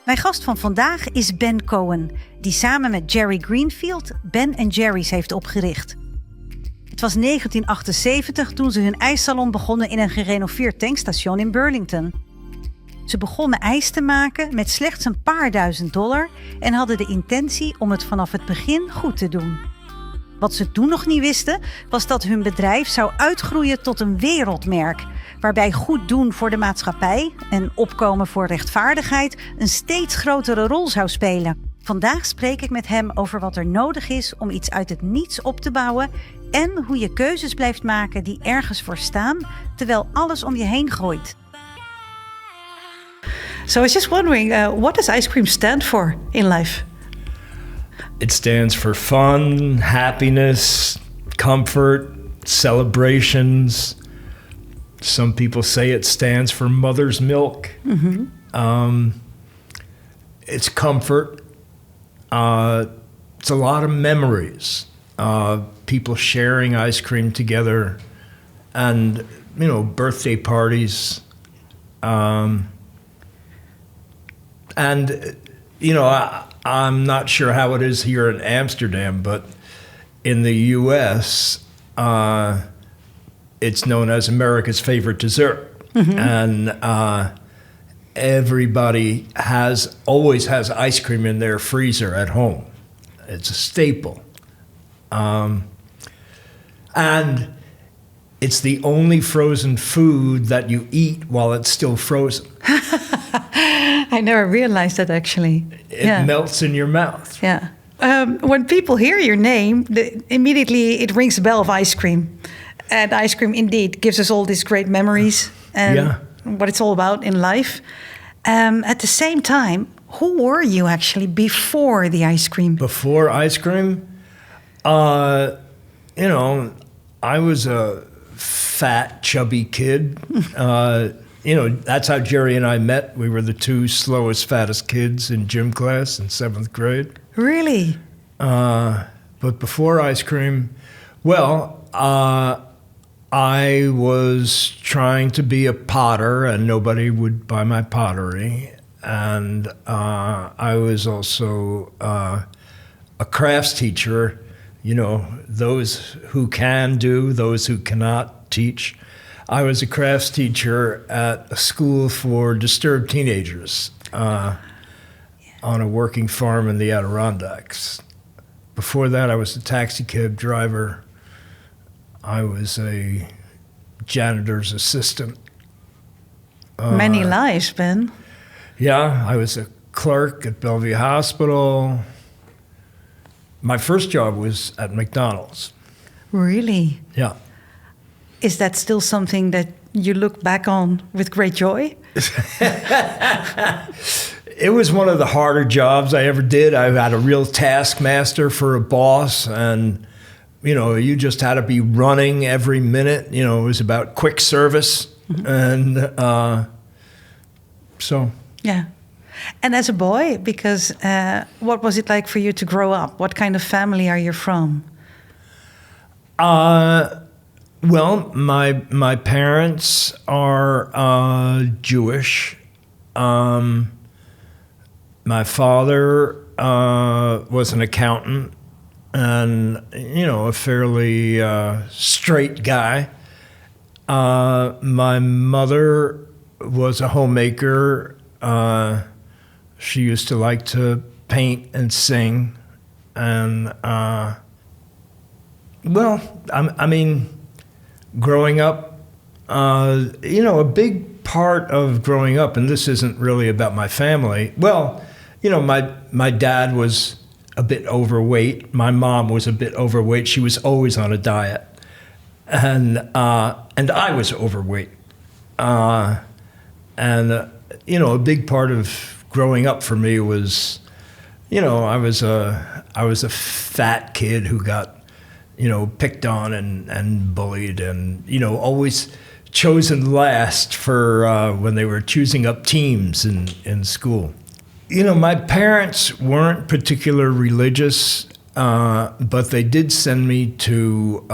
Mijn gast van vandaag is Ben Cohen, die samen met Jerry Greenfield Ben & Jerry's heeft opgericht. Het was 1978 toen ze hun ijssalon begonnen in een gerenoveerd tankstation in Burlington. Ze begonnen ijs te maken met slechts een paar $1000 en hadden de intentie om het vanaf het begin goed te doen. Wat ze toen nog niet wisten, was dat hun bedrijf zou uitgroeien tot een wereldmerk, waarbij goed doen voor de maatschappij en opkomen voor rechtvaardigheid een steeds grotere rol zou spelen. Vandaag spreek ik met hem over wat er nodig is om iets uit het niets op te bouwen en hoe je keuzes blijft maken die ergens voor staan, terwijl alles om je heen groeit. So I was just wondering, what does ice cream stand for in life? It stands for fun, happiness, comfort, celebrations. Some people say it stands for mother's milk. Mm-hmm. It's comfort. It's a lot of memories. People sharing ice cream together and, birthday parties. I'm not sure how it is here in Amsterdam, but in the U.S., it's known as America's favorite dessert. Mm-hmm. And everybody always has ice cream in their freezer at home. It's a staple. And it's the only frozen food that you eat while it's still frozen. I never realized that, actually. It melts in your mouth. Yeah. When people hear your name, immediately it rings a bell of ice cream. And ice cream indeed gives us all these great memories and what it's all about in life. At the same time, who were you actually before the ice cream? Before ice cream? I was a fat, chubby kid. That's how Jerry and I met. We were the two slowest, fattest kids in gym class in 7th grade. Really? But before ice cream, I was trying to be a potter, and nobody would buy my pottery. And I was also a crafts teacher. Those who can do, those who cannot teach. I was a crafts teacher at a school for disturbed teenagers on a working farm in the Adirondacks. Before that, I was a taxi cab driver. I was a janitor's assistant. Many lives, Ben. Yeah, I was a clerk at Bellevue Hospital. My first job was at McDonald's. Really? Yeah. Is that still something that you look back on with great joy? It was one of the harder jobs I ever did. I had a real taskmaster for a boss, and you just had to be running every minute. It was about quick service. Mm-hmm. And so. Yeah. And as a boy, because what was it like for you to grow up? What kind of family are you from? Well, my parents are Jewish. My father was an accountant and, a fairly straight guy. My mother was a homemaker. She used to like to paint and sing. And, growing up, a big part of growing up, and this isn't really about my family. Well, my dad was a bit overweight. My mom was a bit overweight. She was always on a diet. And I was overweight. A big part of growing up for me was, I was a fat kid who got, picked on and bullied and, always chosen last for when they were choosing up teams in school. My parents weren't particularly religious, but they did send me to,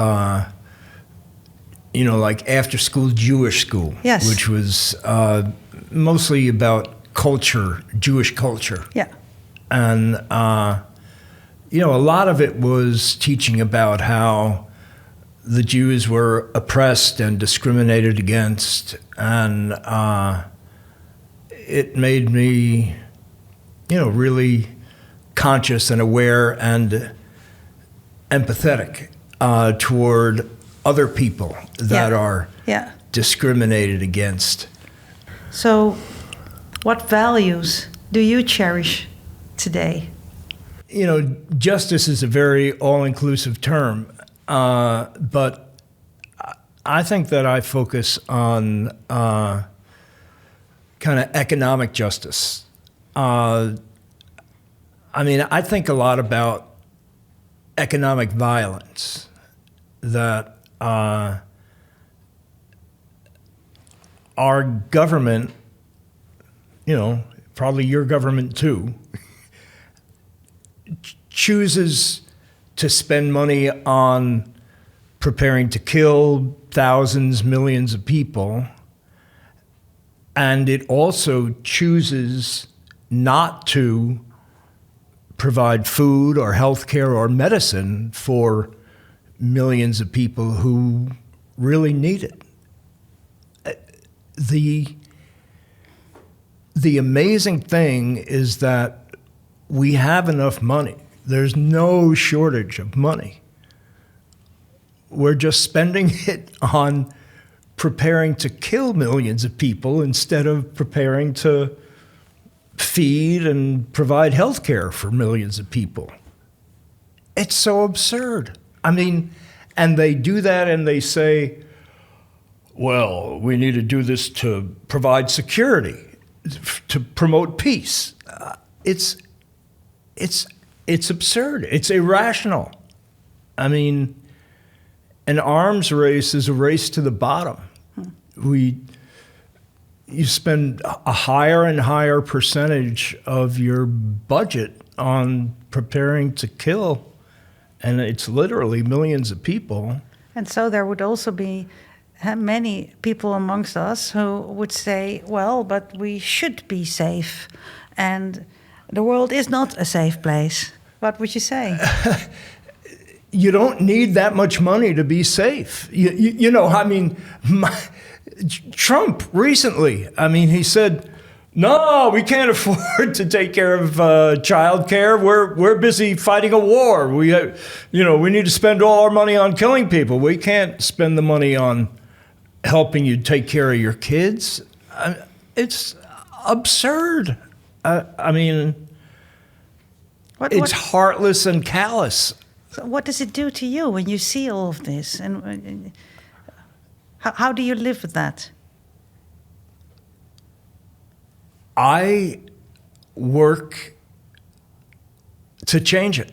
like after school Jewish school, yes, which was mostly about culture, Jewish culture. Yeah. And, a lot of it was teaching about how the Jews were oppressed and discriminated against. And it made me, really conscious and aware and empathetic toward other people that are discriminated against. So, what values do you cherish today? Justice is a very all-inclusive term, but I think that I focus on kind of economic justice. I think a lot about economic violence, that our government, probably your government too, chooses to spend money on preparing to kill thousands, millions of people, and it also chooses not to provide food or health care or medicine for millions of people who really need it. The amazing thing is that we have enough money. There's no shortage of money. We're just spending it on preparing to kill millions of people instead of preparing to feed and provide health care for millions of people. It's so absurd. And they do that and they say, well, we need to do this to provide security, to promote peace. It's absurd. It's irrational. An arms race is a race to the bottom. You spend a higher and higher percentage of your budget on preparing to kill, and it's literally millions of people. And so there would also be many people amongst us who would say, well, but we should be safe, and the world is not a safe place. What would you say? You don't need that much money to be safe. Trump recently, he said, no, we can't afford to take care of child care. We're busy fighting a war. We need to spend all our money on killing people. We can't spend the money on helping you take care of your kids. It's absurd. It's heartless and callous. So what does it do to you when you see all of this? And how do you live with that? I work to change it.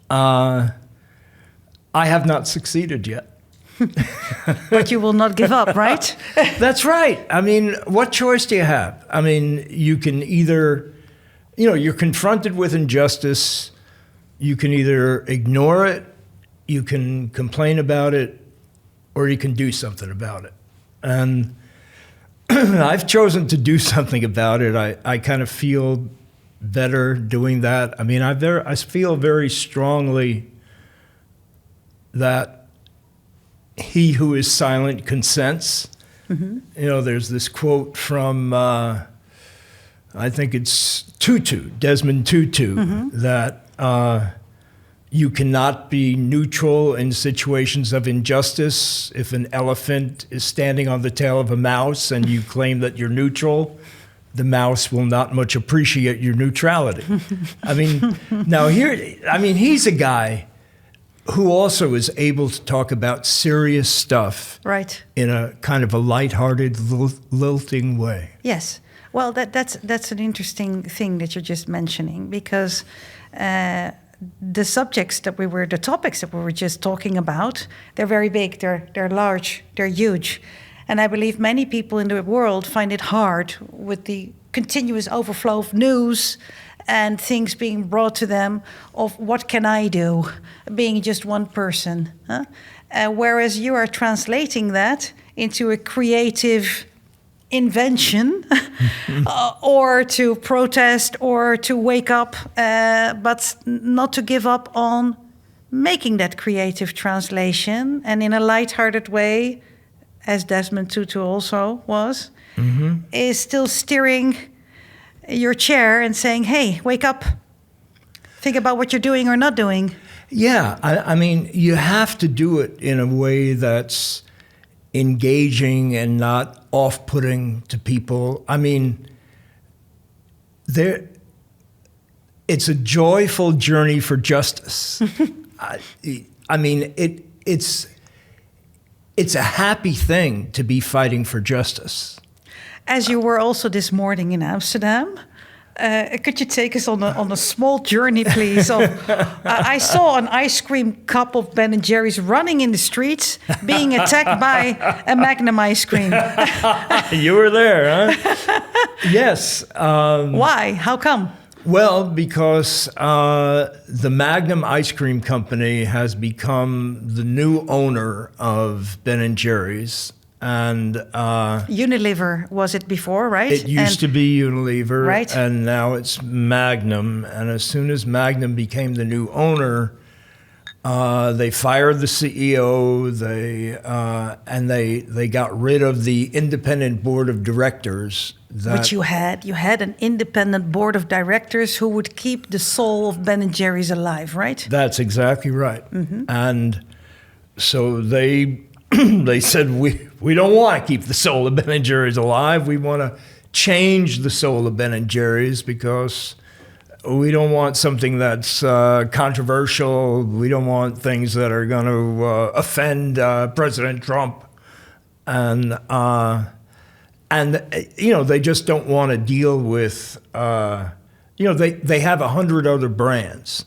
I have not succeeded yet. But you will not give up, right? That's right. What choice do you have? You can either, you're confronted with injustice. You can either ignore it, you can complain about it, or you can do something about it. And I've chosen to do something about it. I kind of feel better doing that. I feel very strongly that he who is silent consents. Mm-hmm. There's this quote from, I think it's Desmond Tutu, mm-hmm. that you cannot be neutral in situations of injustice. If an elephant is standing on the tail of a mouse and you claim that you're neutral, the mouse will not much appreciate your neutrality. Now he's a guy who also is able to talk about serious stuff, right, in a kind of a lighthearted, lilting way. Yes. Well, that's an interesting thing that you're just mentioning, because the topics that we were just talking about, they're very big, they're large, they're huge. And I believe many people in the world find it hard with the continuous overflow of news and things being brought to them of what can I do, being just one person. Whereas you are translating that into a creative invention or to protest or to wake up, but not to give up on making that creative translation and in a lighthearted way, as Desmond Tutu also was, is still steering your chair and saying, hey, wake up, think about what you're doing or not doing. Yeah, I mean, you have to do it in a way that's engaging and not off-putting to people. I mean, it's a joyful journey for justice. I mean, it's a happy thing to be fighting for justice. As you were also this morning in Amsterdam, could you take us on a small journey, please? I saw an ice cream cup of Ben & Jerry's running in the streets, being attacked by a Magnum ice cream. You were there, huh? Yes. Why? How come? Well, because the Magnum Ice Cream Company has become the new owner of Ben & Jerry's. And Unilever was it before, right? It used to be Unilever, right? And now it's Magnum. And as soon as Magnum became the new owner, they fired the CEO. They got rid of the independent board of directors. Which you had. You had an independent board of directors who would keep the soul of Ben & Jerry's alive, right? That's exactly right. And so they said, we don't want to keep the soul of Ben & Jerry's alive. We want to change the soul of Ben & Jerry's because we don't want something that's controversial. We don't want things that are going to offend President Trump. And they just don't want to deal with, they have 100 other brands,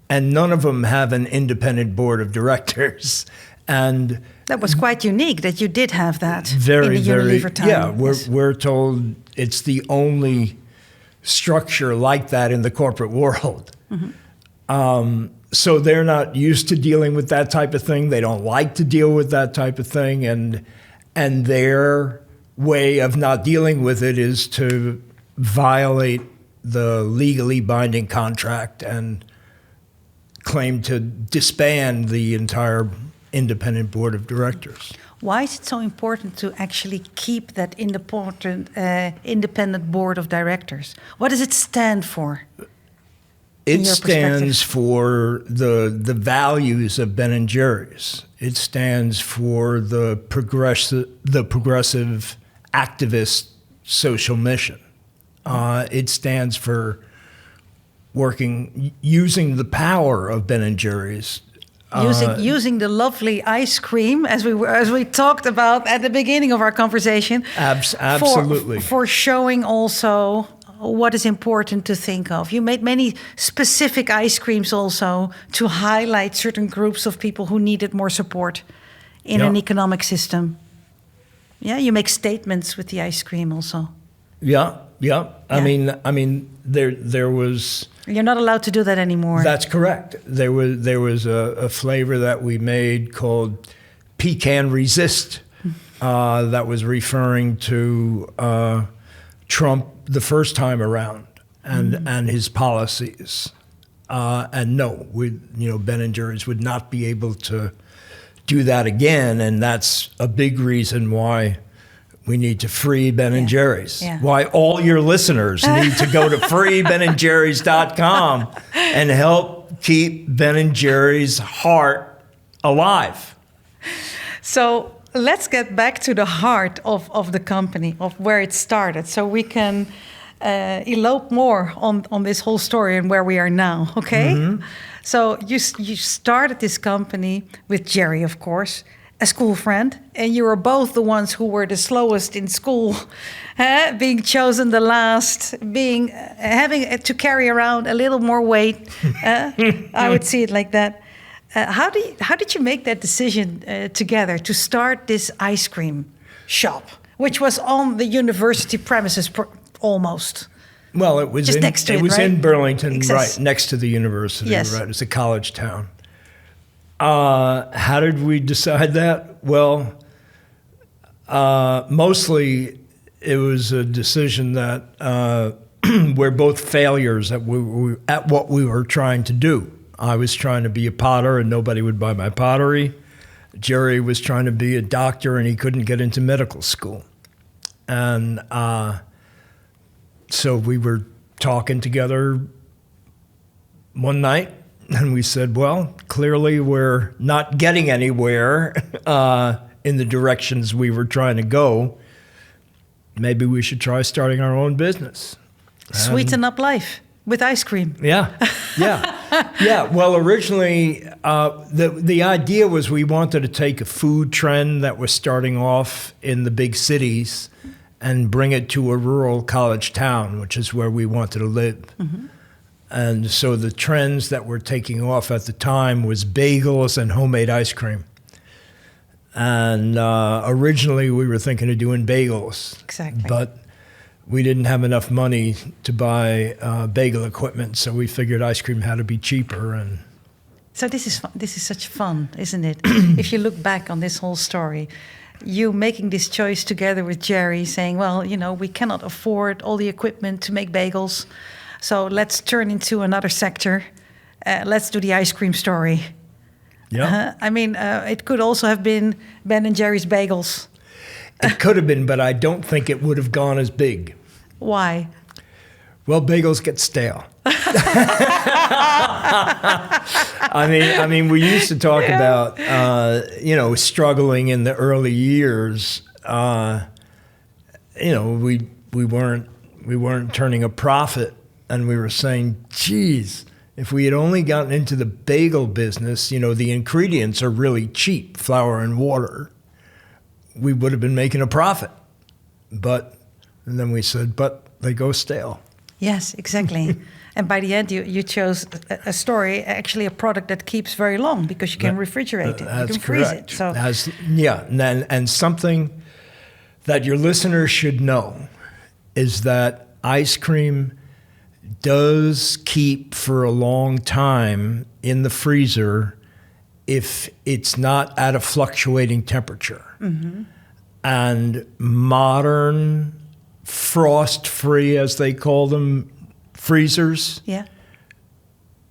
and none of them have an independent board of directors. And that was quite unique that you did have that in the Unilever time. Yeah, we're told it's the only structure like that in the corporate world. So they're not used to dealing with that type of thing. They don't like to deal with that type of thing, and their way of not dealing with it is to violate the legally binding contract and claim to disband the entire independent board of directors. Why is it so important to actually keep that independent board of directors? What does it stand for? It stands for the values of Ben & Jerry's. It stands for the progressive activist social mission. It stands for using the power of Ben & Jerry's. Using the lovely ice cream, as we talked about at the beginning of our conversation. Absolutely. For showing also what is important to think of. You made many specific ice creams also to highlight certain groups of people who needed more support in an economic system. Yeah, you make statements with the ice cream also. Yeah. I mean, there was. You're not allowed to do that anymore. That's correct. There was a flavor that we made called Pecan Resist that was referring to Trump the first time around and his policies. And no, Ben & Jerry's would not be able to do that again, and that's a big reason why we need to free Ben & Jerry's. Yeah. Why all your listeners need to go to freebenandjerrys.com and help keep Ben & Jerry's heart alive. So let's get back to the heart of the company, of where it started, so we can elope more on this whole story and where we are now, okay? So you started this company with Jerry, of course, a school friend, and you were both the ones who were the slowest in school, being chosen the last, having to carry around a little more weight. I would see it like that. How did you make that decision together to start this ice cream shop, which was on the university premises almost? Well, it was just next to it, was right? in Burlington, right next to the university. Yes. Right, it's a college town. How did we decide that? Well, mostly it was a decision that we're both failures at what we were trying to do. I was trying to be a potter and nobody would buy my pottery. Jerry was trying to be a doctor and he couldn't get into medical school. And so we were talking together one night and we said, well, clearly we're not getting anywhere in the directions we were trying to go. Maybe we should try starting our own business. Sweeten up life with ice cream. Yeah. Well, originally, the idea was we wanted to take a food trend that was starting off in the big cities and bring it to a rural college town, which is where we wanted to live. Mm-hmm. And so the trends that were taking off at the time was bagels and homemade ice cream. And originally we were thinking of doing bagels. Exactly. But we didn't have enough money to buy bagel equipment, so we figured ice cream had to be cheaper. And so this is such fun, isn't it? If you look back on this whole story, you making this choice together with Jerry, saying, well, we cannot afford all the equipment to make bagels, so let's turn into another sector. Let's do the ice cream story. Yeah. It could also have been Ben and Jerry's Bagels. It could have been, but I don't think it would have gone as big. Why? Well, bagels get stale. I mean, we used to talk about, struggling in the early years. We weren't turning a profit, and we were saying, geez, if we had only gotten into the bagel business, the ingredients are really cheap, flour and water, we would have been making a profit. And then we said, but they go stale. Yes, exactly. And by the end, you chose a story, actually a product that keeps very long because you can refrigerate it, you can freeze it. So and something that your listeners should know is that ice cream does keep for a long time in the freezer if it's not at a fluctuating temperature. Mm-hmm. And modern frost-free, as they call them, freezers,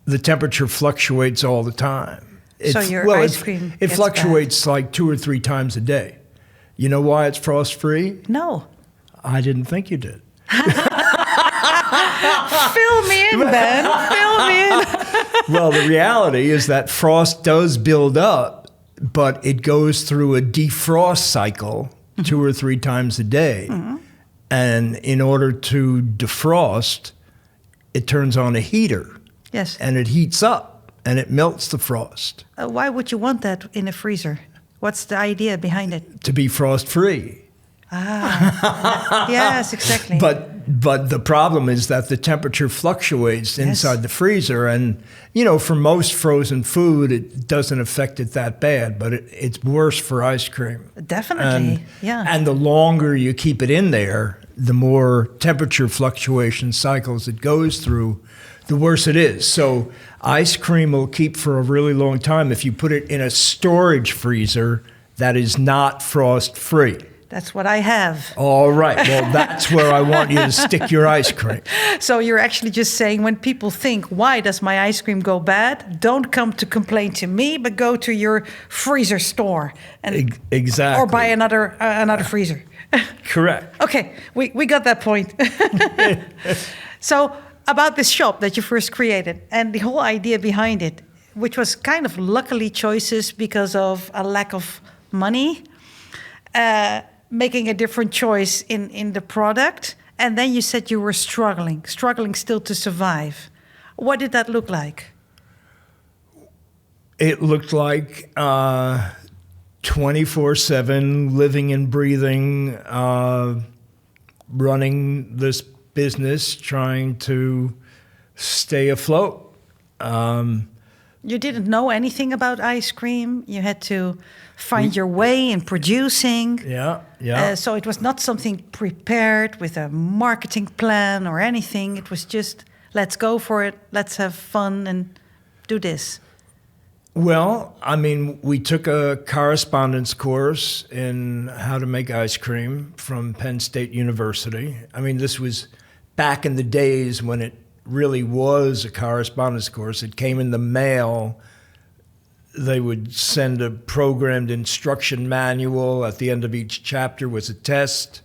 the temperature fluctuates all the time. So your ice cream it fluctuates bad. like 2 or 3 times a day. You know why it's frost-free? No. I didn't think you did. Fill me in, Ben. Fill me in. Well, the reality is that frost does build up, but it goes through a defrost cycle 2 or 3 times a day. Mm-hmm. And in order to defrost, it turns on a heater. Yes. And it heats up and it melts the frost. Why would you want that in a freezer? What's the idea behind it? To be frost-free. Yes, exactly. But the problem is that the temperature fluctuates inside the freezer. And, for most frozen food, it doesn't affect it that bad. But it's worse for ice cream. Definitely, And the longer you keep it in there, the more temperature fluctuation cycles it goes through, the worse it is. So ice cream will keep for a really long time if you put it in a storage freezer that is not frost-free. That's what I have. All right. Well, that's where I want you to stick your ice cream. So you're actually just saying when people think, why does my ice cream go bad? Don't come to complain to me, but go to your freezer store. And exactly. Or buy another freezer. Correct. Okay, we got that point. So about this shop that you first created and the whole idea behind it, which was kind of luckily choices because of a lack of money, making a different choice in the product. And then you said you were struggling still to survive. What did that look like? It looked like 24/7 living and breathing, running this business, trying to stay afloat. You didn't know anything about ice cream. You had to find your way in producing. Yeah. So it was not something prepared with a marketing plan or anything. It was just, let's go for it. Let's have fun and do this. Well, I mean, we took a correspondence course in how to make ice cream from Penn State University. I mean, this was back in the days when it really was a correspondence course. It came in the mail. They would send a programmed instruction manual. At the end of each chapter was a test.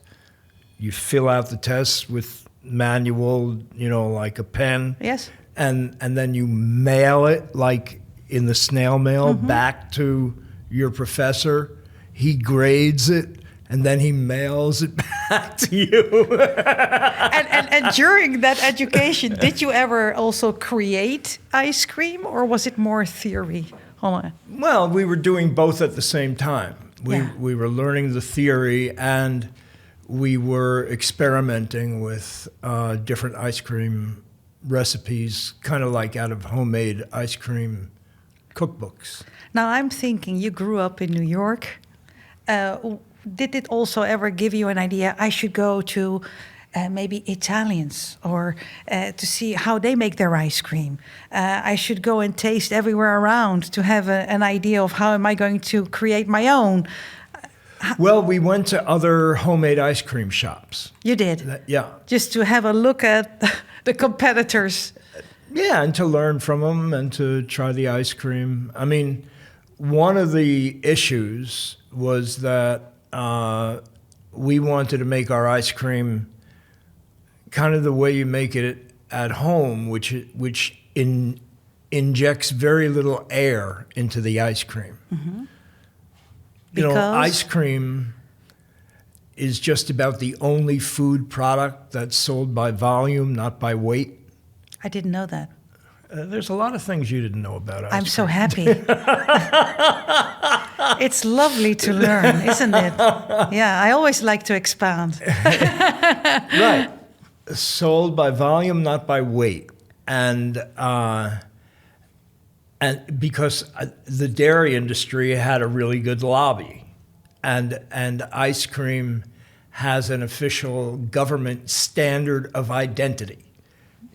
You fill out the test with manual, like a pen. Yes. And then you mail it like in the snail mail back to your professor. He grades it, and then he mails it back to you. and during that education, did you ever also create ice cream, or was it more theory? Hold on. Well, we were doing both at the same time. We were learning the theory, and we were experimenting with different ice cream recipes, kind of like out of homemade ice cream cookbooks. Now, I'm thinking you grew up in New York. Did it also ever give you an idea, I should go to maybe Italians or to see how they make their ice cream? I should go and taste everywhere around to have an idea of how am I going to create my own? Well, we went to other homemade ice cream shops. You did? Yeah. Just to have a look at the competitors. Yeah, and to learn from them and to try the ice cream. I mean, one of the issues was that we wanted to make our ice cream kind of the way you make it at home, which injects very little air into the ice cream. Mm-hmm. Ice cream is just about the only food product that's sold by volume, not by weight. I didn't know that. There's a lot of things you didn't know about ice cream. I'm so happy. It's lovely to learn, isn't it? Yeah, I always like to expand. Right. Sold by volume, not by weight. And because the dairy industry had a really good lobby. And ice cream has an official government standard of identity.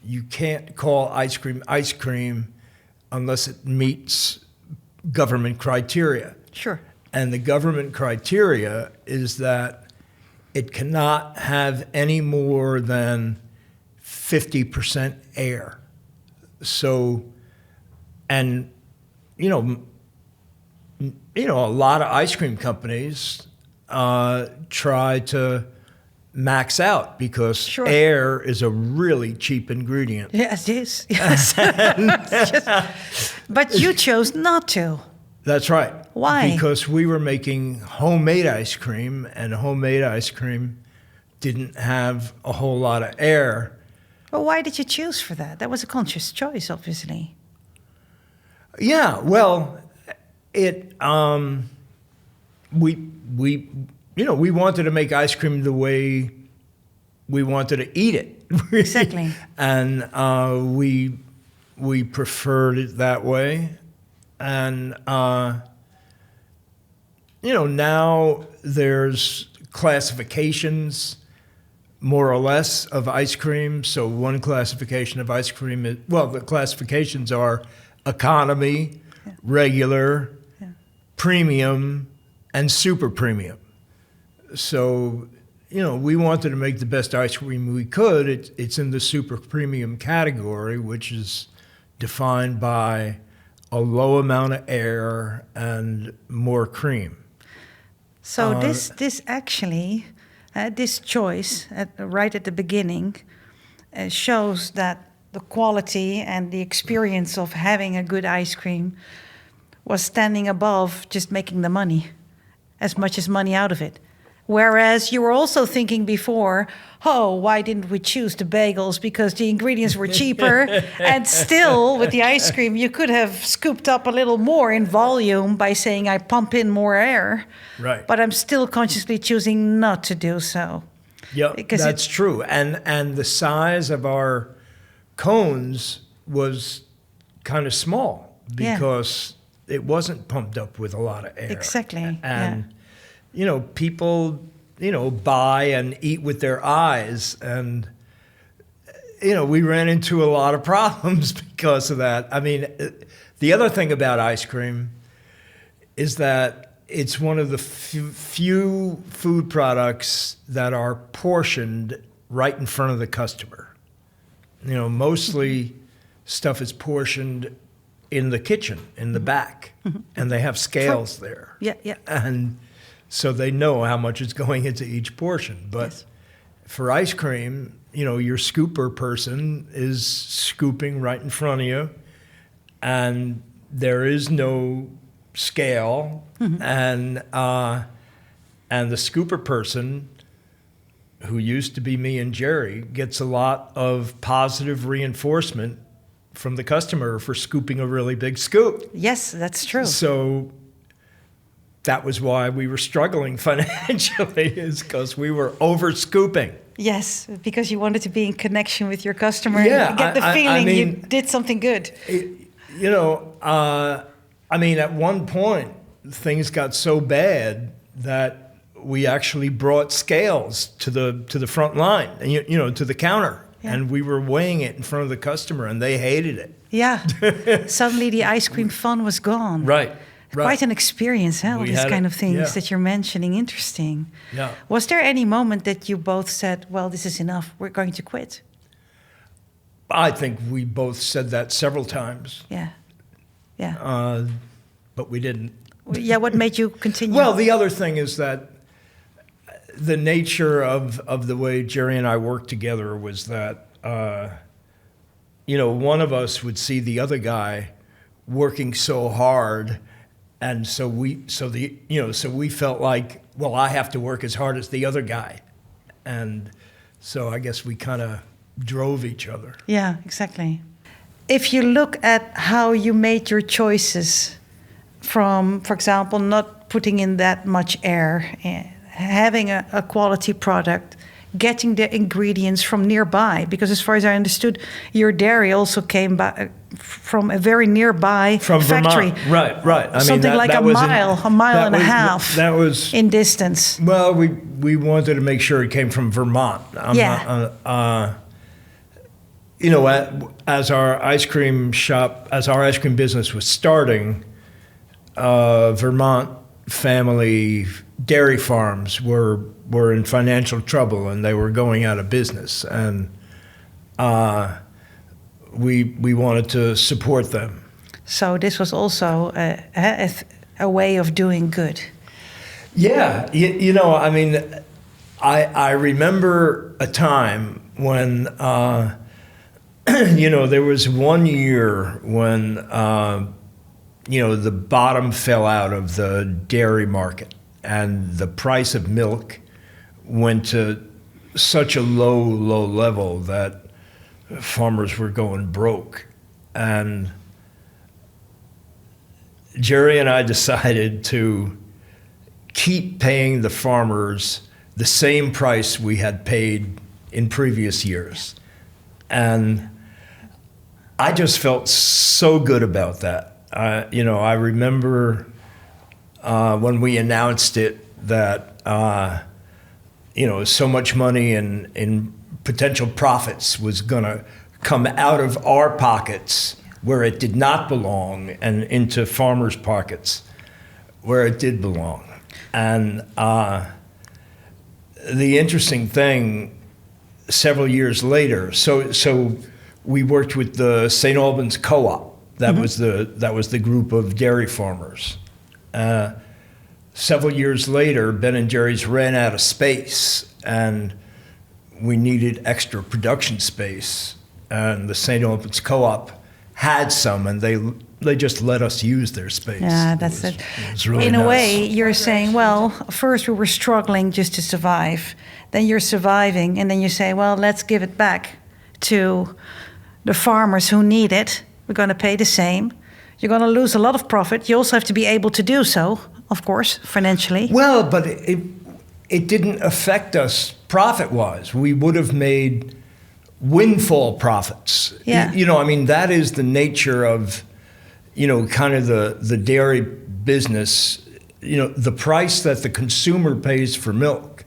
You can't call ice cream unless it meets government criteria. Sure. And the government criteria is that it cannot have any more than 50% air. So, and a lot of ice cream companies try to max out because air is a really cheap ingredient. Yes, it is. Yes. But you chose not to. That's right. Why? Because we were making homemade ice cream, and homemade ice cream didn't have a whole lot of air. Well, why did you choose for that? That was a conscious choice, obviously. Yeah, well, we wanted to make ice cream the way we wanted to eat it. Exactly. And we preferred it that way. And, now there's classifications, more or less, of ice cream. So one classification of ice cream is, the classifications are economy, regular, premium, and super premium. So, we wanted to make the best ice cream we could. It's in the super premium category, which is defined by a low amount of air and more cream. So this choice right at the beginning shows that the quality and the experience of having a good ice cream was standing above just making the money, as much as money out of it. Whereas you were also thinking before, why didn't we choose the bagels? Because the ingredients were cheaper. And still, with the ice cream, you could have scooped up a little more in volume by saying, I pump in more air. Right. But I'm still consciously choosing not to do so. Yeah, that's true. And the size of our cones was kind of small because it wasn't pumped up with a lot of air. Exactly. And people, buy and eat with their eyes. And, we ran into a lot of problems because of that. I mean, The other thing about ice cream is that it's one of the few food products that are portioned right in front of the customer. You know, mostly stuff is portioned in the kitchen, in the back, and they have scales there. Yeah, yeah. And so they know how much is going into each portion. But for ice cream, you know, your scooper person is scooping right in front of you, and there is no scale, and the scooper person, who used to be me and Jerry, gets a lot of positive reinforcement from the customer for scooping a really big scoop. Yes, that's true. So that was why we were struggling financially, is because we were over scooping. Yes, because you wanted to be in connection with your customer. Yeah, and get the feeling I mean, you did something good. You know, I mean, at one point, things got so bad that we actually brought scales to the front line, and you know, to the counter, and we were weighing it in front of the customer, and they hated it. Yeah, suddenly the ice cream fun was gone. Right. Quite an experience, all these kind of things that you're mentioning. Interesting. Yeah. Was there any moment that you both said, well, this is enough, we're going to quit? I think we both said that several times. Yeah. Yeah. But we didn't. Yeah, what made you continue? Well, the other thing is that the nature of the way Jerry and I worked together was that, you know, one of us would see the other guy working so hard, and so we felt like, well, I have to work as hard as the other guy, and so I guess we kind of drove each other. Yeah, exactly. If you look at how you made your choices from, for example, not putting in that much air, having a quality product, getting the ingredients from nearby, because as far as I understood, your dairy also came from a very nearby factory. Vermont. Right. I something mean, like a mile and a half that was, in distance. Well, we wanted to make sure it came from Vermont. You know, as our ice cream business was starting, Vermont family dairy farms were in financial trouble, and they were going out of business, and we wanted to support them. So this was also a way of doing good. Yeah, you know, I mean, I remember a time when you know, there was one year when you know, the bottom fell out of the dairy market, and the price of milk went to such a low level that farmers were going broke. And Jerry and I decided to keep paying the farmers the same price we had paid in previous years. And I just felt so good about that. You know, I remember when we announced it that, you know, so much money in potential profits was going to come out of our pockets where it did not belong, and into farmers' pockets where it did belong. And the interesting thing, several years later, so we worked with the St. Albans Co-op. That was the group of dairy farmers. Several years later, Ben & Jerry's ran out of space, and we needed extra production space. And the St. Albans Co-op had some, and they just let us use their space. Yeah, that's it. It was really In nice. a way, you're saying, well, first we were struggling just to survive. Then you're surviving, and then you say, well, let's give it back to the farmers who need it. We're going to pay the same. You're going to lose a lot of profit. You also have to be able to do so, of course, financially. Well, but it didn't affect us profit-wise. We would have made windfall profits. Yeah. You know, I mean, that is the nature of, you know, kind of the dairy business. You know, the price that the consumer pays for milk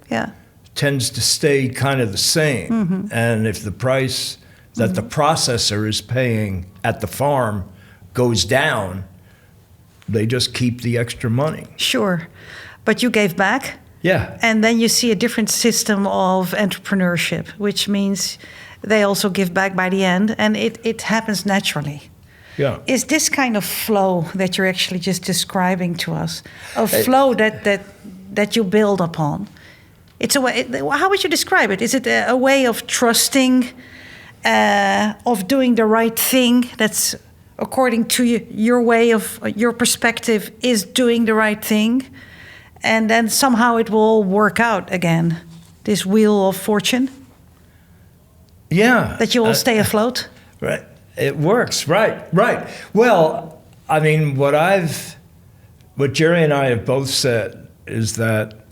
tends to stay kind of the same. Mm-hmm. And if the price that the processor is paying at the farm goes down, they just keep the extra money. Sure. But you gave back. Yeah. And then you see a different system of entrepreneurship, which means they also give back by the end, and it happens naturally. Yeah. Is this kind of flow that you're actually just describing to us, a flow that you build upon? It's a way. How would you describe it? Is it a way of trusting, of doing the right thing that's according to your way of your perspective is doing the right thing, and then somehow it will work out again, this wheel of fortune? Yeah. That you will stay afloat? Right. It works. Right. Well, I mean, what Jerry and I have both said is that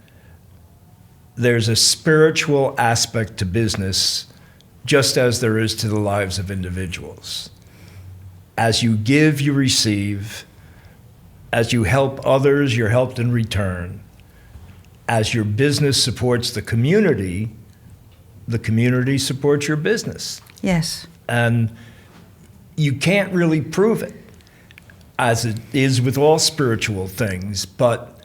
there's a spiritual aspect to business just as there is to the lives of individuals. As you give, you receive. As you help others, you're helped in return. As your business supports the community supports your business. Yes. And you can't really prove it, as it is with all spiritual things. But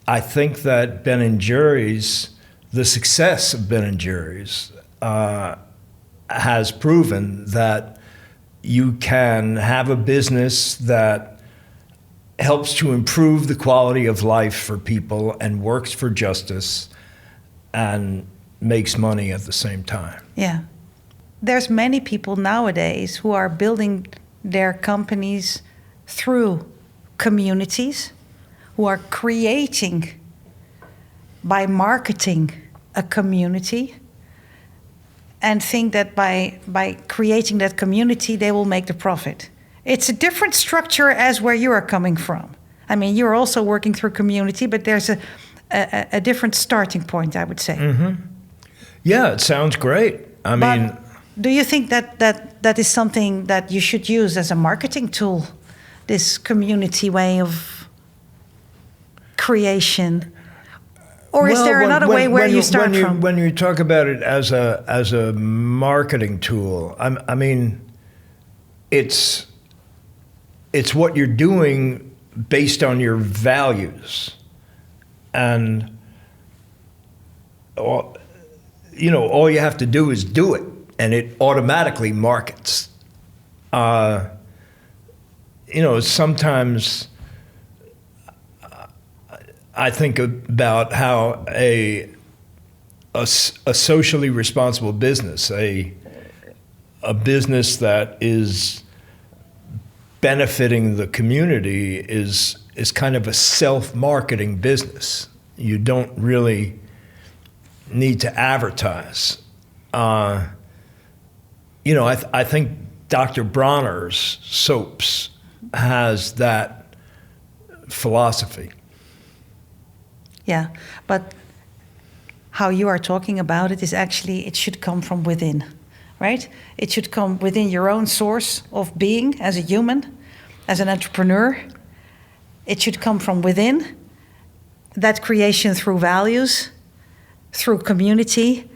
I think that the success of Ben & Jerry's has proven that you can have a business that helps to improve the quality of life for people and works for justice and makes money at the same time. Yeah. There's many people nowadays who are building their companies through communities, who are creating by marketing a community, and think that by creating that community, they will make the profit. It's a different structure as where you are coming from. I mean, you're also working through community, but there's a different starting point, I would say. Mm-hmm. Yeah, it sounds great. I mean, do you think that is something that you should use as a marketing tool, this community way of creation? Or is there another way where you start from? When you talk about it as a marketing tool, I mean, it's what you're doing based on your values, and all you have to do is do it, and it automatically markets. Sometimes I think about how a socially responsible business, a business that is benefiting the community, is kind of a self-marketing business. You don't really need to advertise. I think Dr. Bronner's soaps has that philosophy. Yeah, but how you are talking about it is actually, it should come from within, right? It should come within your own source of being as a human, as an entrepreneur. It should come from within, that creation through values, through community,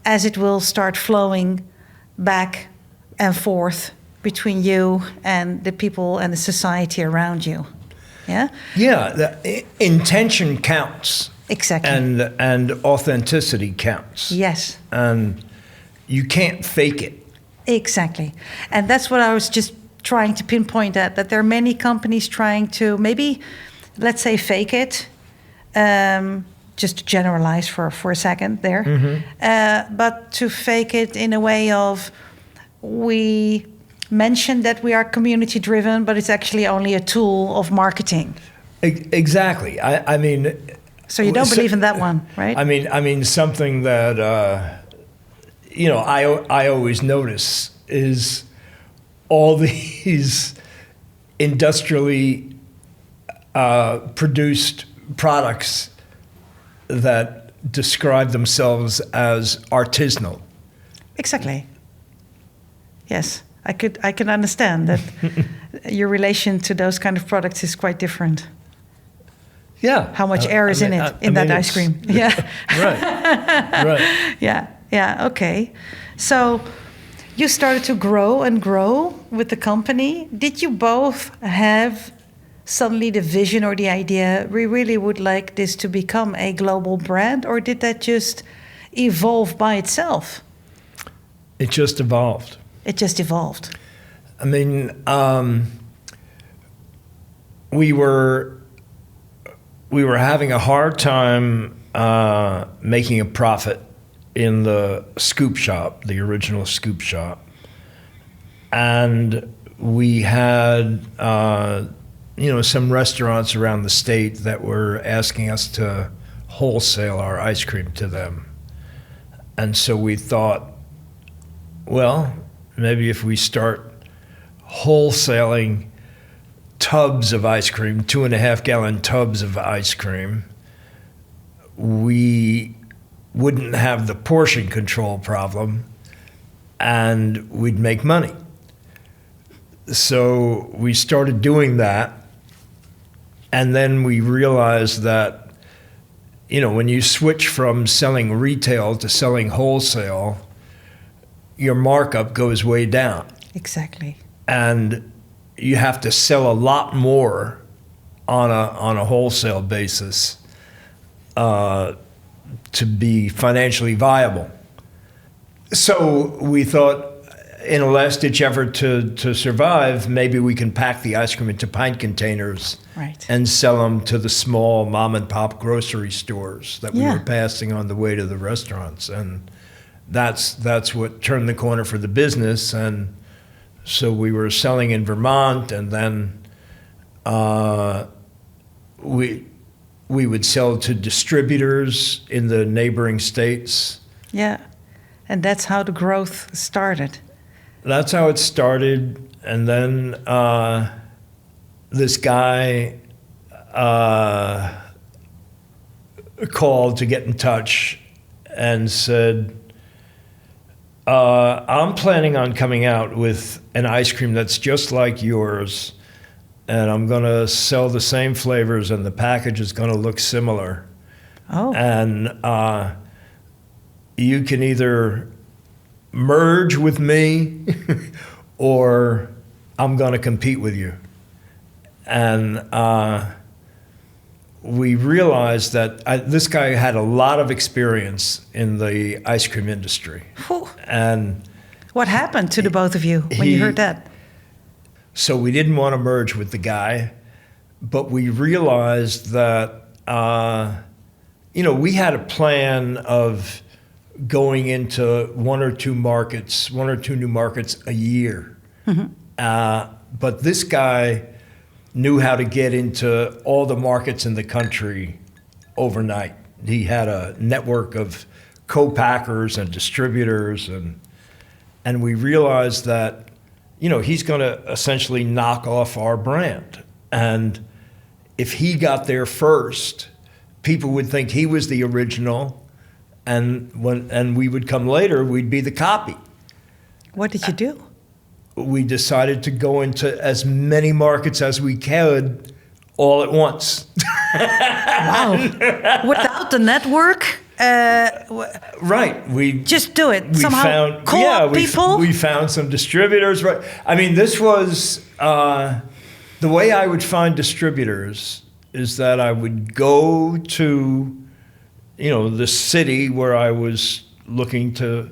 as it will start flowing back and forth between you and the people and the society around you. Yeah? Yeah, the intention counts. Exactly. And authenticity counts. Yes. And you can't fake it. Exactly. And that's what I was just trying to pinpoint at, that there are many companies trying to maybe, let's say, fake it, just to generalize for a second there, but to fake it in a way of, we mentioned that we are community driven, but it's actually only a tool of marketing. Exactly. I mean, so you don't believe in that one, right? I mean something that I always notice is all these industrially produced products that describe themselves as artisanal. Exactly. Yes, I can understand that your relation to those kind of products is quite different. Yeah. How much air is in that ice cream? Yeah. Right. Yeah. Okay. So you started to grow and grow with the company. Did you both have suddenly the vision or the idea, we really would like this to become a global brand, or did that just evolve by itself? It just evolved. It just evolved. I mean, we were having a hard time making a profit in the scoop shop, the original scoop shop, and we had some restaurants around the state that were asking us to wholesale our ice cream to them, and so we thought, well, maybe if we start wholesaling tubs of ice cream, 2.5-gallon tubs of ice cream, we wouldn't have the portion control problem and we'd make money. So we started doing that, and then we realized that, when you switch from selling retail to selling wholesale, your markup goes way down. Exactly. And you have to sell a lot more on a wholesale basis to be financially viable. So we thought, in a last-ditch effort to survive, maybe we can pack the ice cream into pint containers, right, and sell them to the small mom-and-pop grocery stores that we were passing on the way to the restaurants. And that's what turned the corner for the business. And so we were selling in Vermont, and then we would sell to distributors in the neighboring states. Yeah, and that's how the growth started. That's how it started, and then this guy called to get in touch and said, I'm planning on coming out with an ice cream that's just like yours, and I'm going to sell the same flavors, and the package is going to look similar. Oh. And you can either merge with me or I'm going to compete with you. And we realized that this guy had a lot of experience in the ice cream industry. Whew. And what happened to the both of you when you heard that? So we didn't want to merge with the guy, but we realized that, we had a plan of going into one or two new markets a year. Mm-hmm. But this guy knew how to get into all the markets in the country overnight. He had a network of co-packers and distributors, and we realized that, he's going to essentially knock off our brand. And if he got there first, people would think he was the original, and we would come later, we'd be the copy. What did you do? We decided to go into as many markets as we could all at once. Wow. Without the network? Right. We just do it. We Somehow call up people? We found some distributors. Right. I mean, this was the way I would find distributors is that I would go to, the city where I was looking to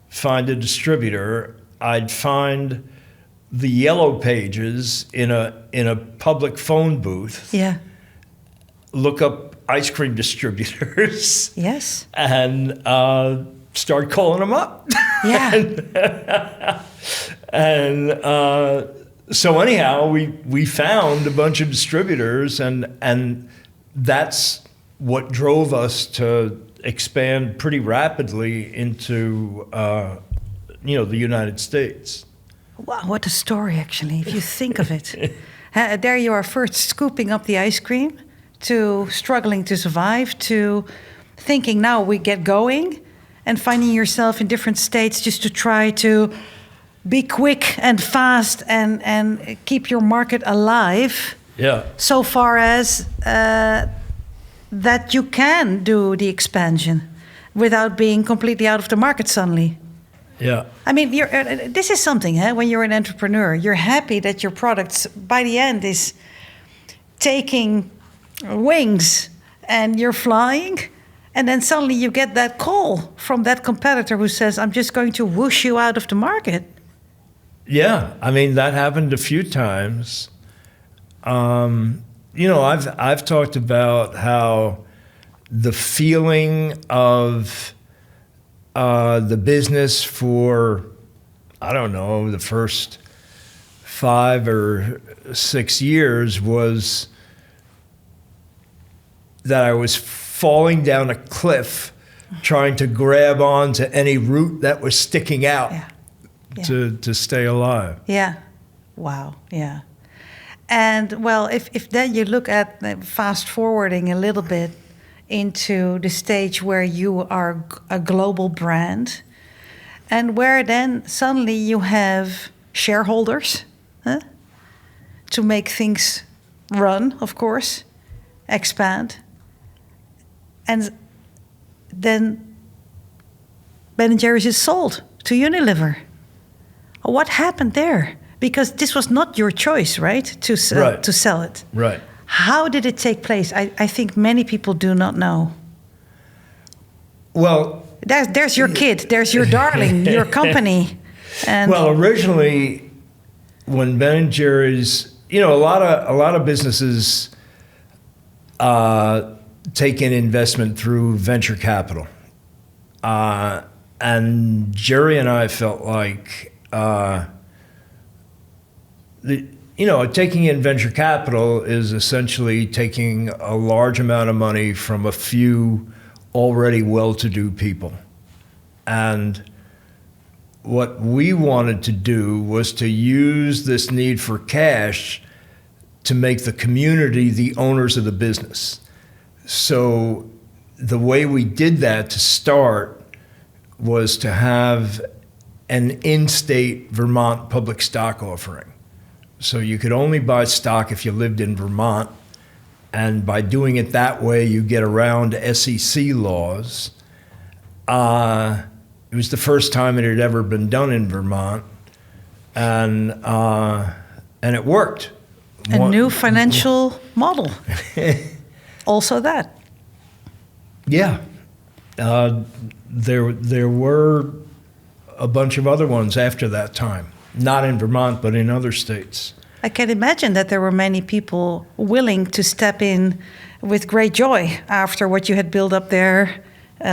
find a distributor. I'd find the yellow pages in a public phone booth. Yeah. Look up ice cream distributors. Yes. And start calling them up. Yeah. So anyhow, we found a bunch of distributors, and that's what drove us to expand pretty rapidly into the United States. Wow, what a story, actually, if you think of it. There you are, first scooping up the ice cream, to struggling to survive, to thinking now we get going, and finding yourself in different states just to try to be quick and fast and keep your market alive. Yeah. So far as that you can do the expansion without being completely out of the market suddenly. Yeah. I mean, this is something, when you're an entrepreneur, you're happy that your product, by the end, is taking wings and you're flying. And then suddenly you get that call from that competitor who says, I'm just going to whoosh you out of the market. Yeah, I mean, that happened a few times. I've talked about how the feeling of the business for, I don't know, the first 5 or 6 years was that I was falling down a cliff trying to grab onto any root that was sticking out to stay alive. Yeah. Wow. Yeah. And well, if then you look at fast forwarding a little bit into the stage where you are a global brand and where then suddenly you have shareholders to make things run, of course, expand. And then Ben & Jerry's is sold to Unilever. What happened there? Because this was not your choice, right? To sell it. Right. How did it take place? I think many people do not know. Well, there's your kid. There's your darling, your company. And well, originally, when Ben & Jerry's, a lot of businesses take in investment through venture capital, and Jerry and I felt like taking in venture capital is essentially taking a large amount of money from a few already well-to-do people. And what we wanted to do was to use this need for cash to make the community the owners of the business. So the way we did that to start was to have an in-state Vermont public stock offering. So you could only buy stock if you lived in Vermont. And by doing it that way, you get around SEC laws. It was the first time it had ever been done in Vermont. And it worked. A new financial model. Also that. Yeah. There were a bunch of other ones after that time. Not in Vermont, but in other states. I can imagine that there were many people willing to step in with great joy after what you had built up there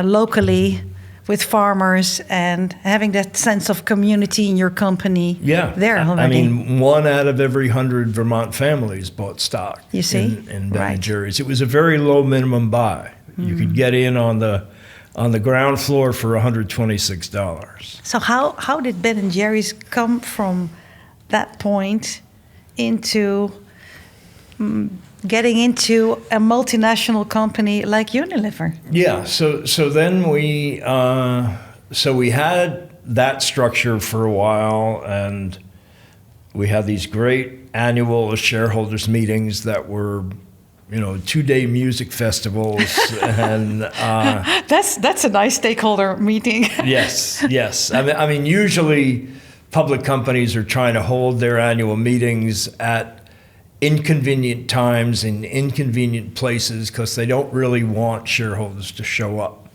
locally with farmers and having that sense of community in your company there already. I mean, 1 out of every 100 Vermont families bought stock. You see? In Ben & Jerry's. It was a very low minimum buy. You could get in on the ground floor for $126. So how did Ben & Jerry's come from that point into getting into a multinational company like Unilever? Yeah, so then we had that structure for a while, and we had these great annual shareholders meetings that were 2-day music festivals, and that's a nice stakeholder meeting. Yes. I mean, usually public companies are trying to hold their annual meetings at inconvenient times in inconvenient places because they don't really want shareholders to show up.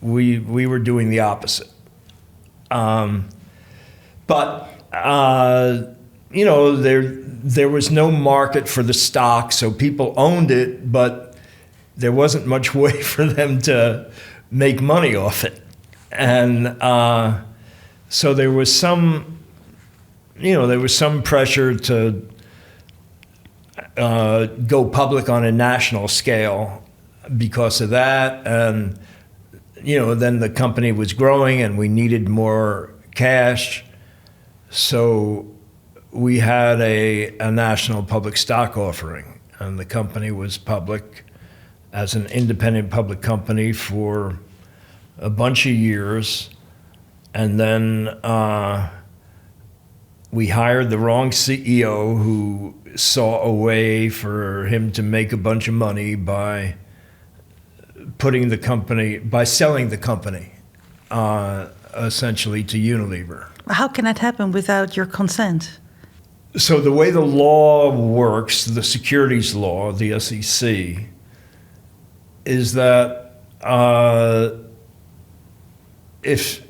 We were doing the opposite, but there was no market for the stock, so people owned it, but there wasn't much way for them to make money off it. And so there was some pressure to go public on a national scale because of that. And, then the company was growing and we needed more cash. So we had a national public stock offering, and the company was public as an independent public company for a bunch of years. And then we hired the wrong CEO who saw a way for him to make a bunch of money by selling the company essentially to Unilever. How can that happen without your consent? So the way the law works, the securities law, the SEC, is that if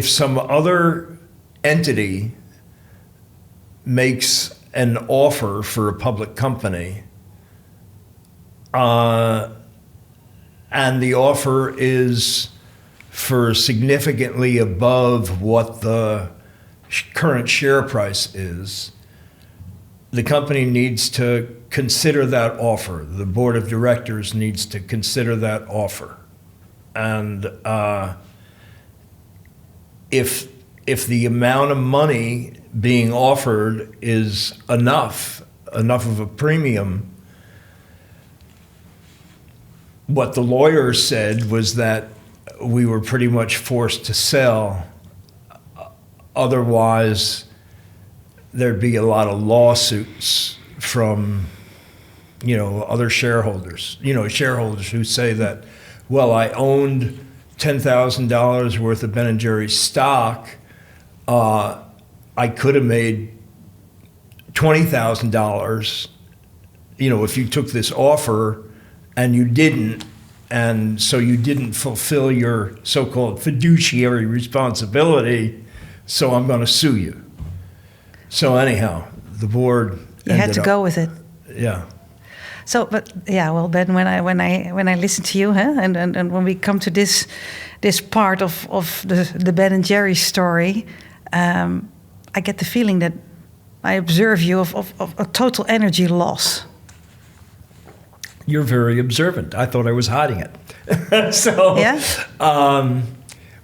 some other entity makes an offer for a public company, and the offer is for significantly above what the current share price is, the company needs to consider that offer. The board of directors needs to consider that offer. And if the amount of money being offered is enough of a premium, what the lawyers said was that we were pretty much forced to sell. Otherwise, there'd be a lot of lawsuits from, other shareholders. Shareholders who say that, well, I owned $10,000 worth of Ben & Jerry's stock. I could have made $20,000, if you took this offer and you didn't. And so you didn't fulfill your so-called fiduciary responsibility, so I'm going to sue you. So anyhow, the board had to go with it. Yeah. So, but yeah, well, Ben, when I listen to you, and when we come to this part of the Ben & Jerry story, I get the feeling that I observe you of a total energy loss. You're very observant. I thought I was hiding it. So, yeah.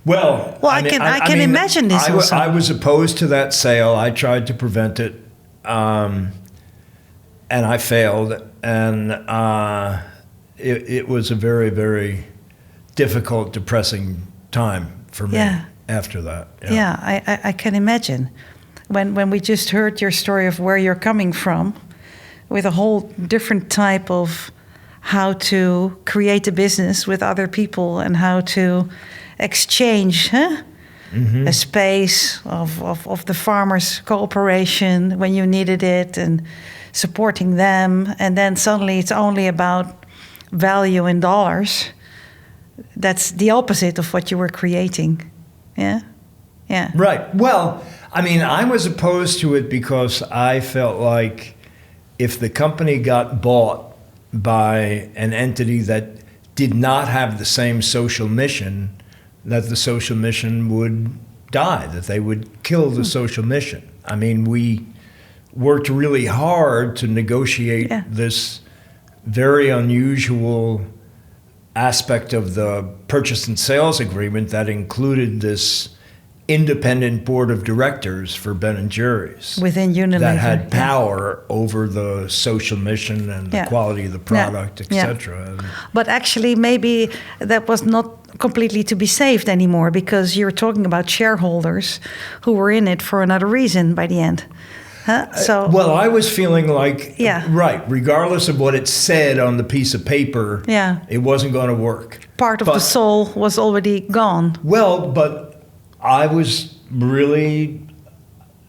Well, I can imagine this. I was opposed to that sale. I tried to prevent it, and I failed. And it was a very, very difficult, depressing time for me after that. Yeah, I can imagine. When we just heard your story of where you're coming from, with a whole different type of how to create a business with other people and how to exchange a space of the farmers' cooperation when you needed it and supporting them. And then suddenly it's only about value in dollars. That's the opposite of what you were creating. Yeah? Yeah. Right. Well, I mean, I was opposed to it because I felt like if the company got bought by an entity that did not have the same social mission, that the social mission would die, that they would kill the social mission. I mean, we worked really hard to negotiate this very unusual aspect of the purchase and sales agreement that included this independent board of directors for Ben & Jerry's within Unilever that had power over the social mission and the quality of the product, etc. But actually, maybe that was not completely to be saved anymore, because you're talking about shareholders who were in it for another reason by the end. So well, I was feeling like, right, regardless of what it said on the piece of paper, it wasn't going to work. Part of the soul was already gone. Well, but I was really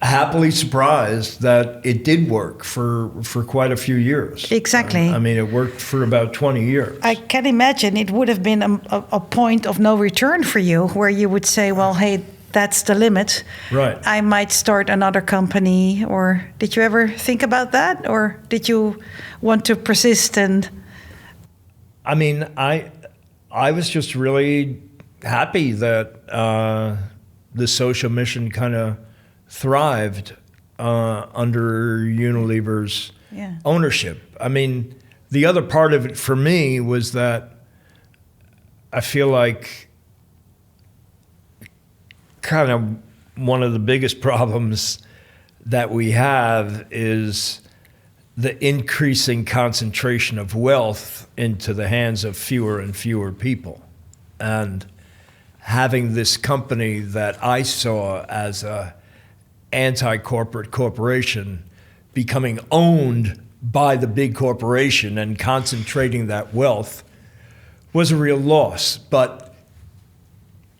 happily surprised that it did work for quite a few years. Exactly. I mean, it worked for about 20 years. I can imagine it would have been a point of no return for you, where you would say, well, hey, that's the limit. Right. I might start another company. Or did you ever think about that? Or did you want to persist? And I mean, I was just really happy that the social mission kind of thrived under Unilever's ownership. I mean, the other part of it for me was that I feel like kind of one of the biggest problems that we have is the increasing concentration of wealth into the hands of fewer and fewer people. And having this company that I saw as a anti-corporate corporation becoming owned by the big corporation and concentrating that wealth was a real loss. But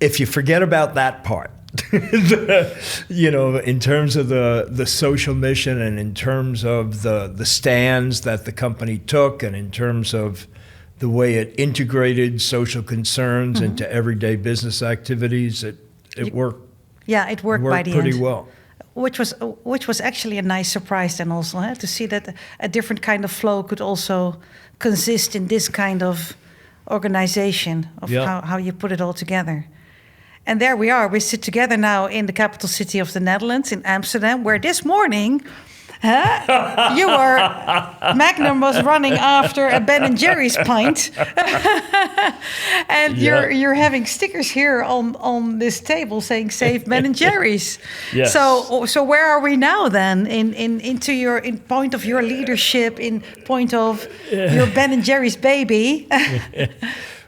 if you forget about that part, in terms of the social mission and in terms of the stands that the company took and in terms of the way it integrated social concerns into everyday business activities, it worked. Yeah, it worked by the pretty end. well. Which was actually a nice surprise then also, to see that a different kind of flow could also consist in this kind of organization of how you put it all together. And there we are. We sit together now in the capital city of the Netherlands, in Amsterdam, where this morning Magnum was running after a Ben & Jerry's pint. And you're having stickers here on this table saying "Save Ben & Jerry's." Yes. So where are we now then in point of your leadership, in point of your Ben & Jerry's baby?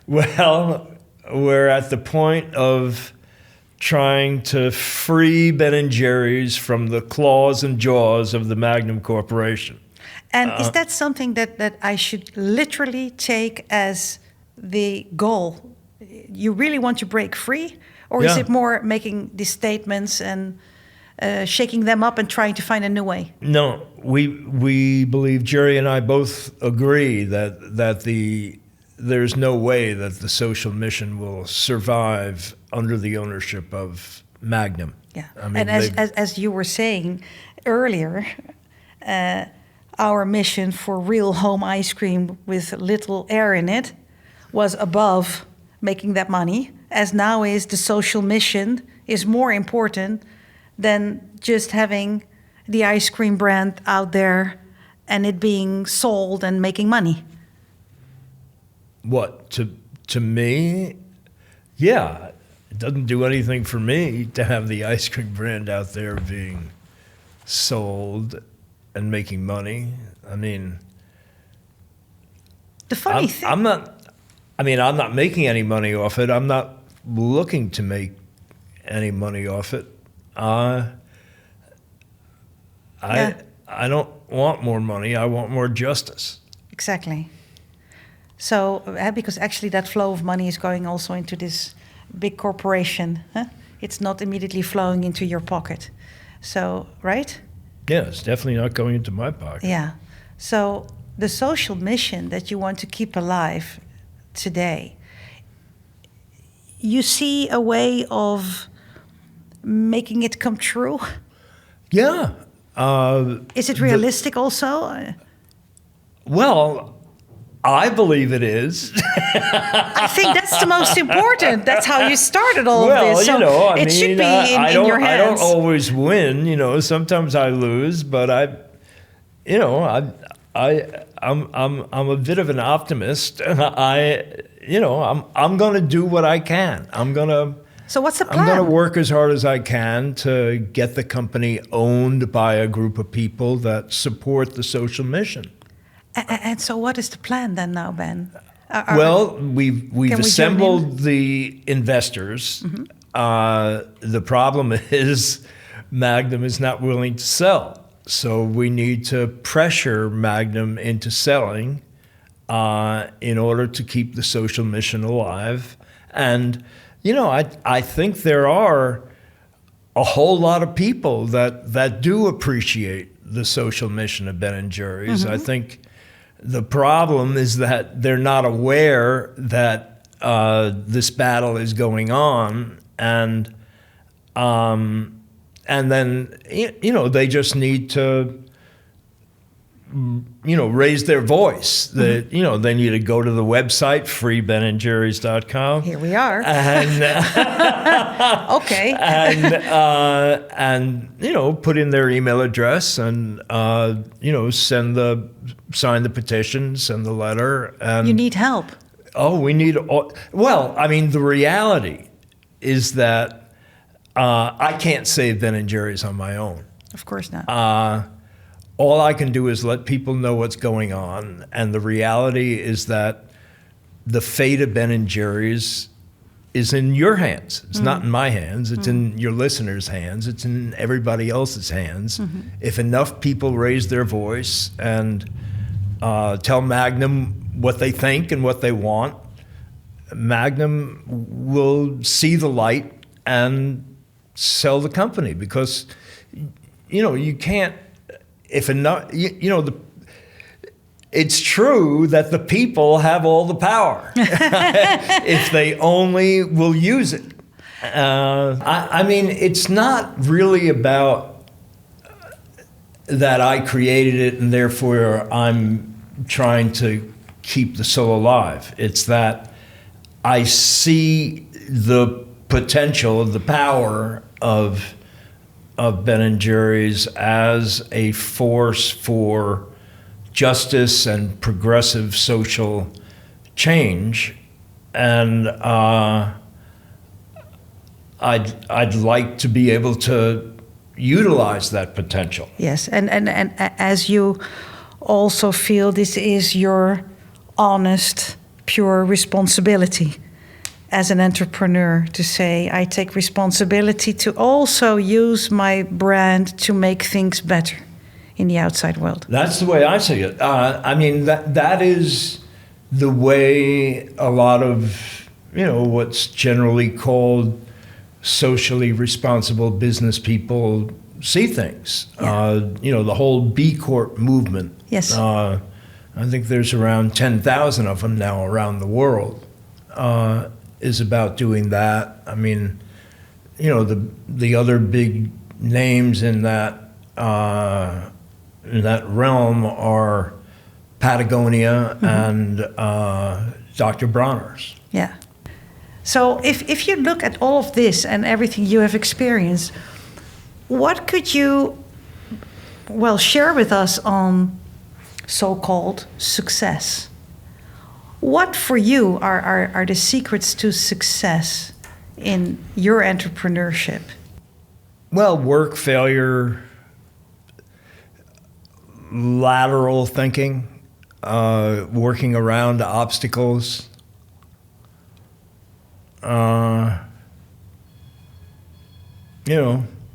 Well, we're at the point of trying to free Ben & Jerry's from the claws and jaws of the Magnum Corporation. And is that something that I should literally take as the goal? You really want to break free? Or is it more making these statements and shaking them up and trying to find a new way? No, we believe, Jerry and I both agree that there's no way that the social mission will survive under the ownership of Magnum. Yeah, I mean, and as you were saying earlier, our mission for real home ice cream with little air in it was above making that money, as now is the social mission is more important than just having the ice cream brand out there and it being sold and making money. What, to me? Yeah, it doesn't do anything for me to have the ice cream brand out there being sold and making money. I mean, the funny thing, I'm not making any money off it. I'm not looking to make any money off it. I don't want more money. I want more justice. Exactly. So, because actually that flow of money is going also into this big corporation. It's not immediately flowing into your pocket. So, right? Yeah, it's definitely not going into my pocket. Yeah. So the social mission that you want to keep alive today, you see a way of making it come true? Yeah. Is it realistic also? Well, I believe it is. I think that's the most important. That's how you started all of this. So it should be in your hands. I don't always win. Sometimes I lose, but I'm a bit of an optimist. I'm going to do what I can. So what's the plan? I'm going to work as hard as I can to get the company owned by a group of people that support the social mission. And so what is the plan then now, Ben? We've assembled the investors. Mm-hmm. The problem is Magnum is not willing to sell. So we need to pressure Magnum into selling in order to keep the social mission alive. And, I think there are a whole lot of people that do appreciate the social mission of Ben & Jerry's. Mm-hmm. I think the problem is that they're not aware that this battle is going on, and then they just need to raise their voice. Mm-hmm. They need to go to the website freebenandjerrys.com. Here we are. And okay. and put in their email address and sign the petition, send the letter. And you need help. Oh, we need. The reality is that I can't save Ben & Jerry's on my own. Of course not. All I can do is let people know what's going on. And the reality is that the fate of Ben & Jerry's is in your hands. It's not in my hands. It's in your listeners' hands. It's in everybody else's hands. Mm-hmm. If enough people raise their voice and tell Magnum what they think and what they want, Magnum will see the light and sell the company because, you can't, if enough, it's true that the people have all the power if they only will use it. I mean, it's not really about that I created it and therefore I'm trying to keep the soul alive. It's that I see the potential, the power of Ben & Jerry's as a force for justice and progressive social change, and I'd like to be able to utilize that potential. Yes, and as you also feel this is your honest, pure responsibility as an entrepreneur to say, I take responsibility to also use my brand to make things better in the outside world. That's the way I see it. I mean, that is the way a lot of, what's generally called socially responsible business people see things. Yeah. The whole B-Corp movement. Yes. I think there's around 10,000 of them now around the world, is about doing that. I mean, the other big names in that realm are Patagonia and Dr. Bronner's. Yeah. So if you look at all of this and everything you have experienced, what could you, share with us on so-called success? What for you are the secrets to success in your entrepreneurship? Well, work failure, lateral thinking, working around obstacles,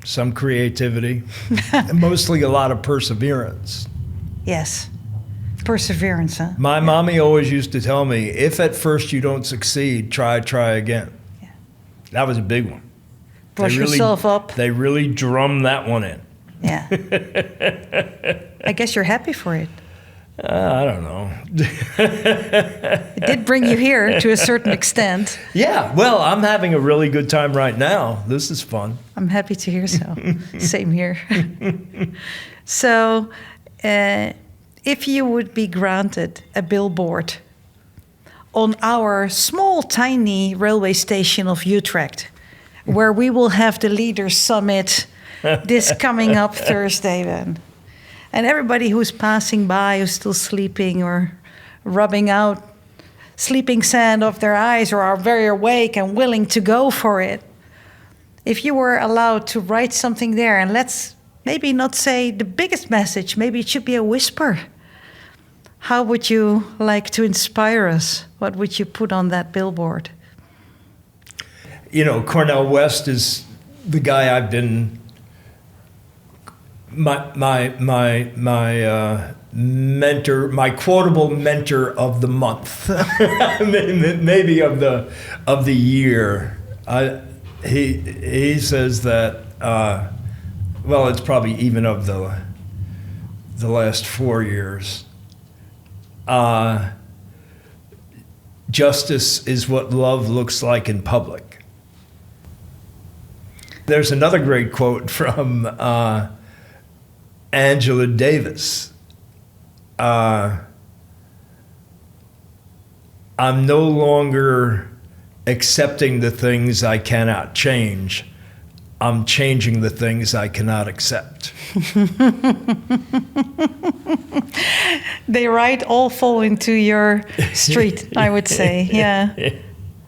some creativity, and mostly a lot of perseverance. Yes. Perseverance, huh? My mommy always used to tell me, if at first you don't succeed, try again. Yeah. That was a big one. Brush yourself up. They really drummed that one in. Yeah. I guess you're happy for it. I don't know. It did bring you here to a certain extent. Yeah, well, I'm having a really good time right now. This is fun. I'm happy to hear so. Same here. So, if you would be granted a billboard on our small, tiny railway station of Utrecht, where we will have the Leaders Summit this coming up Thursday then, and everybody who's passing by who's still sleeping or rubbing out sleeping sand off their eyes or are very awake and willing to go for it, if you were allowed to write something there, and let's maybe not say the biggest message, maybe it should be a whisper. How would you like to inspire us? What would you put on that billboard? Cornel West is the guy I've been my mentor, my quotable mentor of the month, maybe of the year. He says that. It's probably even of the last 4 years. Justice is what love looks like in public. There's another great quote from Angela Davis. I'm no longer accepting the things I cannot change. I'm changing the things I cannot accept. They all fall into your street, I would say. Yeah.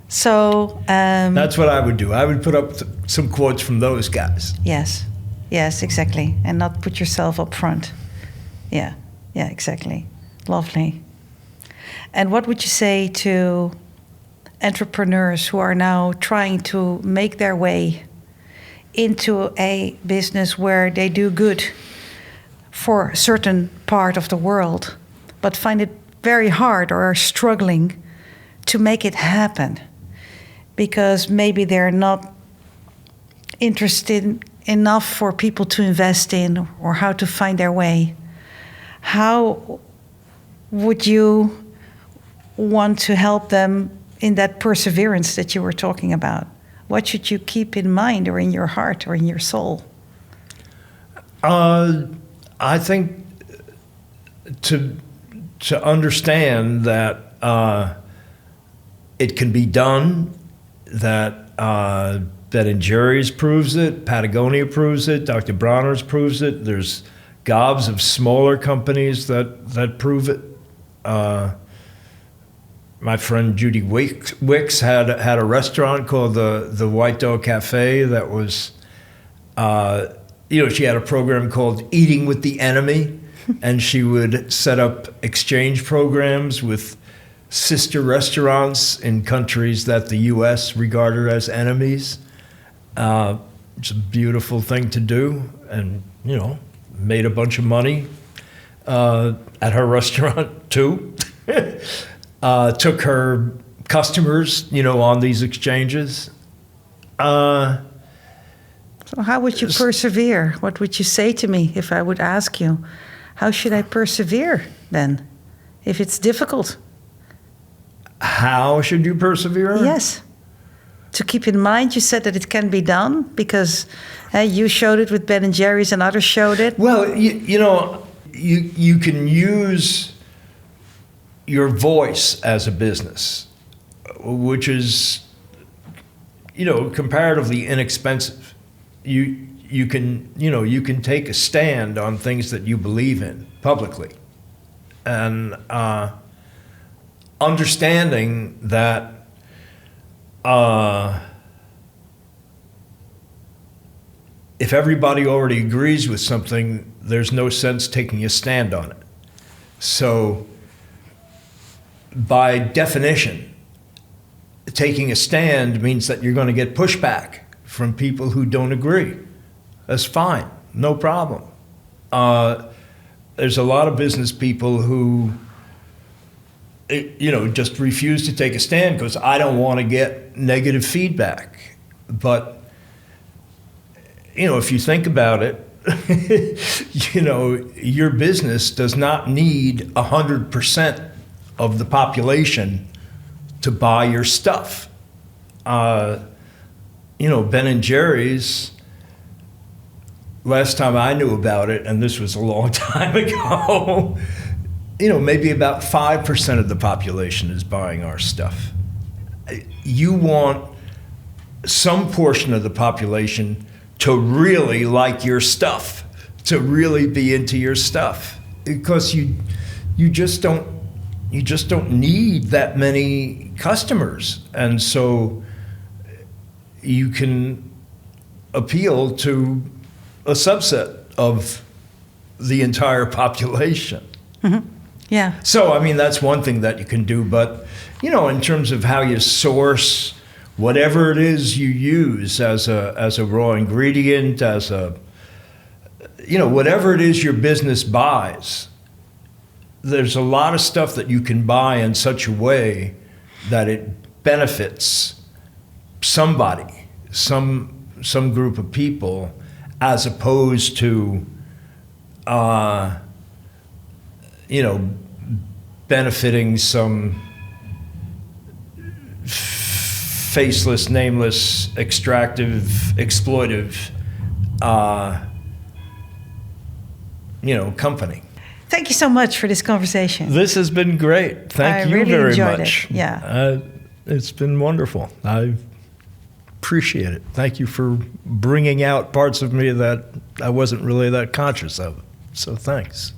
So that's what I would do. I would put up some quotes from those guys. Yes, exactly, and not put yourself up front. Yeah, exactly. Lovely. And what would you say to entrepreneurs who are now trying to make their way into a business where they do good for a certain part of the world, but find it very hard or are struggling to make it happen, because maybe they're not interested enough for people to invest in or how to find their way. How would you want to help them in that perseverance that you were talking about? What should you keep in mind or in your heart or in your soul? I think to understand that it can be done, that Ben & Jerry's proves it, Patagonia proves it, Dr. Bronner's proves it. There's gobs of smaller companies that prove it. My friend Judy Wicks had a restaurant called the White Dog Cafe that was, she had a program called Eating with the Enemy, and she would set up exchange programs with sister restaurants in countries that the U.S. regarded as enemies. It's a beautiful thing to do, and, made a bunch of money at her restaurant too. Took her customers, on these exchanges. So how would you persevere? What would you say to me if I would ask you, how should I persevere then, if it's difficult? How should you persevere? Yes. To keep in mind, you said that it can be done because you showed it with Ben & Jerry's and others showed it. Well, you can use your voice as a business, which is, comparatively inexpensive. You can take a stand on things that you believe in publicly, and understanding that if everybody already agrees with something, there's no sense taking a stand on it. So, by definition, taking a stand means that you're going to get pushback from people who don't agree. That's fine, no problem. There's a lot of business people who, just refuse to take a stand because I don't want to get negative feedback. But, if you think about it, your business does not need 100% of the population to buy your stuff. Ben & Jerry's, last time I knew about it, and this was a long time ago, maybe about 5% of the population is buying our stuff. You want some portion of the population to really like your stuff, to really be into your stuff, because you just don't need that many customers, and so you can appeal to a subset of the entire population. Mm-hmm. Yeah. So, that's one thing that you can do, but, in terms of how you source whatever it is you use as a raw ingredient, as whatever it is your business buys, there's a lot of stuff that you can buy in such a way that it benefits somebody, some group of people, as opposed to, benefiting some faceless, nameless, extractive, exploitive, company. Thank you so much for this conversation. This has been great. Thank you really very enjoyed much. It. Yeah. It's been wonderful. I appreciate it. Thank you for bringing out parts of me that I wasn't really that conscious of. So thanks.